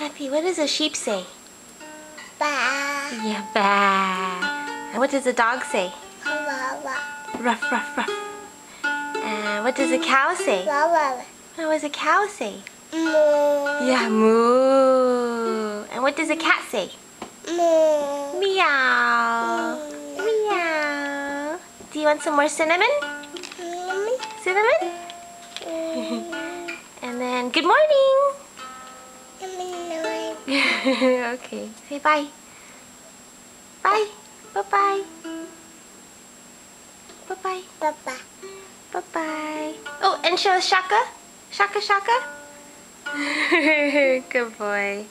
Matthew, what does a sheep say? Ba. Yeah, ba. And what does a dog say? Wawa. Ruff, ruff, ruff. And what does a cow say? Wawa. What does a cow say? Moo. Yeah, moo. And what does a cat say? Moo. Meow. Meow. Do you want some more cinnamon? Cinnamon? And then, good morning. Okay, say bye. Bye. Bye-bye. Bye-bye. Papa. Bye-bye. Oh, and show us Shaka. Shaka, Shaka. Good boy.